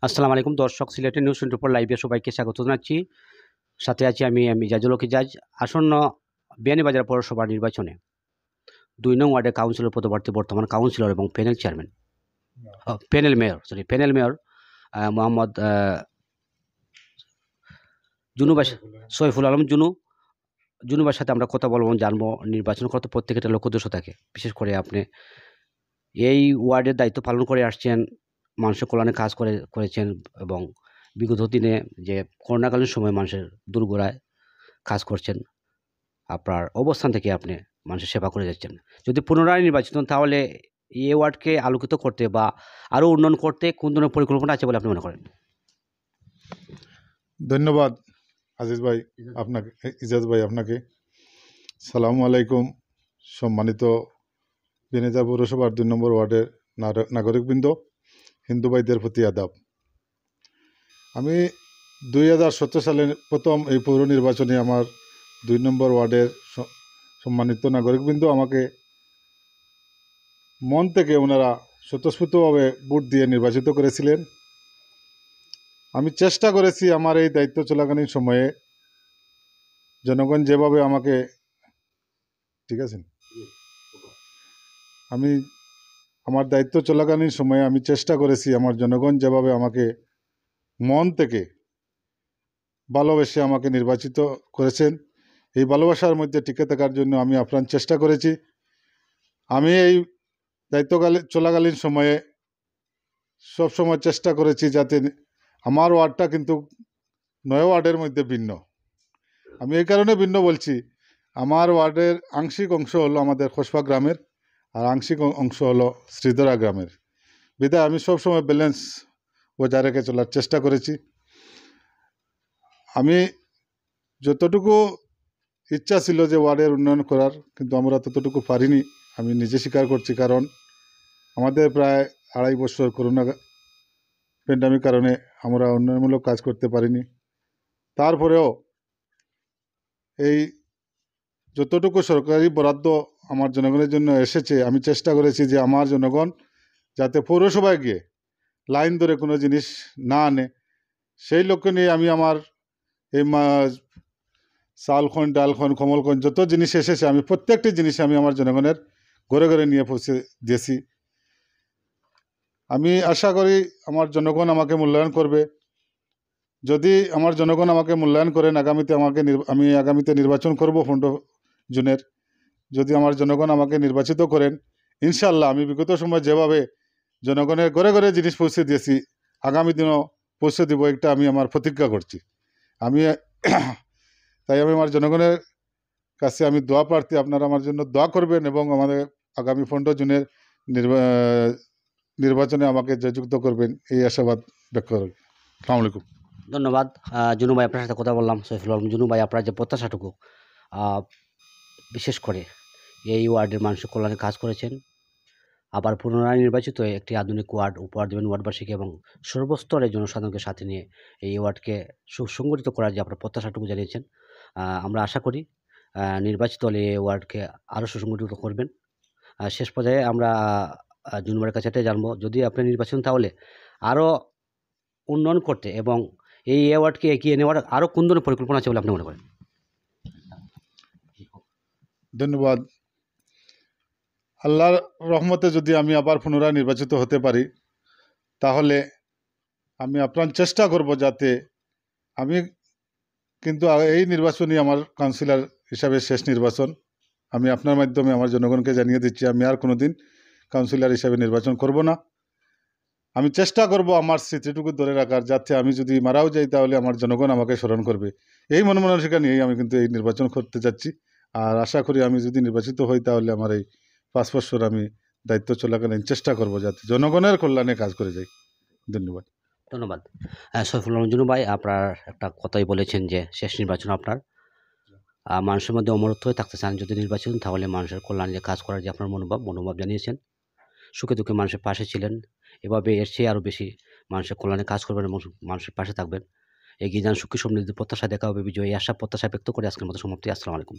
আসসালামু আলাইকুম দর্শক, সিলেটের নিউজ 24 লাইভে সবাইকে স্বাগত জানাচ্ছি। সাথে আছি আমি মিজাজুল হক ইজাজ। আসন্ন বিয়ানীবাজার পৌরসভা নির্বাচনে 2 নং ওয়ার্ডের কাউন্সিলর পদপ্রার্থী বর্তমান কাউন্সিলর এবং প্যানেল মেয়র মোহাম্মদ সৈফুল আলম জুনুবার সাথে আমরা কথা বলবো, জানবো নির্বাচন কত প্রত্যেকটা লক্ষ্য উদ্দেশ্য থাকে। বিশেষ করে আপনি এই ওয়ার্ডের দায়িত্ব পালন করে আসছেন, মানুষের কল্যাণে কাজ করেছেন এবং বিগত দিনে যে করোনাকালীন সময় মানুষের দুর্গরায় কাজ করছেন। আপনার অবস্থান থেকে আপনি মানুষের সেবা করে যাচ্ছেন। যদি পুনরায় নির্বাচিত হন, তাহলে এই ওয়ার্ডকে আলোকিত করতে বা আরও উন্নয়ন করতে কোন ধরনের পরিকল্পনা আছে বলে আপনি মনে করেন? ধন্যবাদ আজিজ ভাই, আপনাকে ইজাজ ভাই, আপনাকে সালামু আলাইকুম। সম্মানিত বিয়ানীবাজার পৌরসভার 2 নম্বর ওয়ার্ডের নাগরিকবৃন্দ, হিন্দু ভাইদের প্রতি আদাব। আমি 2017 সালের প্রথম এই পৌর নির্বাচনে আমার 2 নম্বর ওয়ার্ডের সম্মানিত নাগরিকবৃন্দ আমাকে মন থেকে ওনারা স্বতঃস্ফূর্তভাবে ভোট দিয়ে নির্বাচিত করেছিলেন। আমি চেষ্টা করেছি আমার এই দায়িত্ব চলাকালীন সময়ে জনগণ যেভাবে আমাকে আমার দায়িত্ব চলাকালীন সময়ে আমি চেষ্টা করেছি আমার জনগণ যেভাবে আমাকে মন থেকে ভালোবেসে আমাকে নির্বাচিত করেছেন, এই ভালোবাসার মধ্যে টিকে থাকার জন্য আমি আপ্রাণ চেষ্টা করেছি। আমি এই দায়িত্ব চলাকালীন সময়ে সবসময় চেষ্টা করেছি যাতে আমার ওয়ার্ডটা কিন্তু 9 ওয়ার্ডের মধ্যে ভিন্ন। আমি এই কারণে ভিন্ন বলছি, আমার ওয়ার্ডের আংশিক অংশ হলো আমাদের খোসপা গ্রামের আর আংশিক অংশ হলো শ্রীধরা গ্রামের। বিধায় আমি সবসময় ব্যালেন্স বজায় রেখে চলার চেষ্টা করেছি। আমি যতটুকু ইচ্ছা ছিল যে ওয়ার্ডের উন্নয়ন করার, কিন্তু আমরা ততটুকু পারিনি, আমি নিজে স্বীকার করছি। কারণ আমাদের প্রায় 2.5 বছর করোনা প্যান্ডামিক কারণে আমরা উন্নয়নমূলক কাজ করতে পারিনি। তারপরেও এই যতটুকু সরকারি বরাদ্দ আমার জনগণের জন্য এসেছে, আমি চেষ্টা করেছি যে আমার জনগণ যাতে পৌরসভায় গিয়ে লাইন ধরে কোনো জিনিস না আনে, সেই লক্ষ্য নিয়ে আমি আমার এই চালখন, ডালখন, কমলখন যত জিনিস এসেছে আমি প্রত্যেকটি জিনিস আমি আমার জনগণের ঘরে ঘরে নিয়ে পৌঁছে দিয়েছি। আমি আশা করি আমার জনগণ আমাকে মূল্যায়ন করবে। যদি আমার জনগণ আমাকে মূল্যায়ন করেন, আমি আগামীতে নির্বাচন করব 15 জুনের। যদি আমার জনগণ আমাকে নির্বাচিত করেন, ইনশাল্লাহ আমি বিগত সময় যেভাবে জনগণের ঘরে ঘরে জিনিস পৌঁছে দিয়েছি, আগামী দিনও পৌঁছে দিব, একটা আমি আমার প্রতিজ্ঞা করছি। তাই আমি আমার জনগণের কাছে আমি দোয়া প্রার্থী, আপনারা আমার জন্য দোয়া করবেন এবং আমাদের আগামী 15 জুনের নির্বাচনে আমাকে জয়যুক্ত করবেন, এই আশাবাদ ব্যক্ত করি। আসসালামু আলাইকুম। ধন্যবাদ জুনু ভাই, আপনার সাথে কথা বললাম। সৈফুল আলম জুনু ভাই, আপনার যে প্রত্যাশাটুকু, বিশেষ করে এই ওয়ার্ডের মানুষের কল্যাণে কাজ করেছেন, আবার পুনরায় নির্বাচিত হয়ে একটি আধুনিক ওয়ার্ড উপহার দেবেন ওয়ার্ডবাসীকে এবং সর্বস্তরের জনসাধারণকে সাথে নিয়ে এই ওয়ার্ডকে সুসংগঠিত করার যে আপনার প্রত্যাশাটুকু জানিয়েছেন, আমরা আশা করি নির্বাচিত হলে এই ওয়ার্ডকে আরও সুসংগঠিত করবেন। শেষ পর্যায়ে আমরা জুনুমারের কাছে এটাই জানবো, যদি আপনি নির্বাচন, তাহলে আরও উন্নয়ন করতে এবং এই ওয়ার্ডকে এগিয়ে নেওয়ার আরও কোন ধরনের পরিকল্পনা আছে বলে আপনি মনে করেন? ধন্যবাদ। আল্লাহর রহমতে যদি আমি আবার পুনরায় নির্বাচিত হতে পারি, তাহলে আমি আপ্রাণ চেষ্টা করব যাতে আমি কিন্তু এই নির্বাচনই আমার কাউন্সিলর হিসাবে শেষ নির্বাচন। আমি আপনার মাধ্যমে আমার জনগণকে জানিয়ে দিচ্ছি, আমি আর কোনোদিন কাউন্সিলর হিসাবে নির্বাচন করব না। আমি চেষ্টা করব আমার স্মৃতিটুকু ধরে রাখার, যাতে আমি যদি মারাও যাই তাহলে আমার জনগণ আমাকে স্মরণ করবে। এই মনমানসিকতা নিয়েই আমি কিন্তু এই নির্বাচন করতে যাচ্ছি। আর আশা করি আমি যদি নির্বাচিত হই, তাহলে আমার এই 5 বছর আমি দায়িত্ব চলাকালীন চেষ্টা করব যাতে জনগণের কল্যাণে কাজ করে যাই। ধন্যবাদ। ধন্যবাদ সৈফুল আলম জুনু ভাই, আপনার একটা কথাই বলেছেন যে শেষ নির্বাচন আপনার, মানুষের মধ্যে অমরত্ব হয়ে থাকতে চান যদি নির্বাচন, তাহলে মানুষের কল্যাণে কাজ করার যে আপনার মনোভাব জানিয়েছেন, সুখে দুঃখে মানুষের পাশে ছিলেন, এভাবে এর চেয়ে আরও বেশি মানুষের কল্যাণে কাজ করবেন এবং মানুষের পাশে থাকবেন। এগিয়ে যান, সুখী সমৃদ্ধি প্রত্যাশা, দেখা হবে বিজয়ী আশা প্রত্যাশা ব্যক্ত করে আজকের মতো সমাপ্তি। আসসালামু আলাইকুম।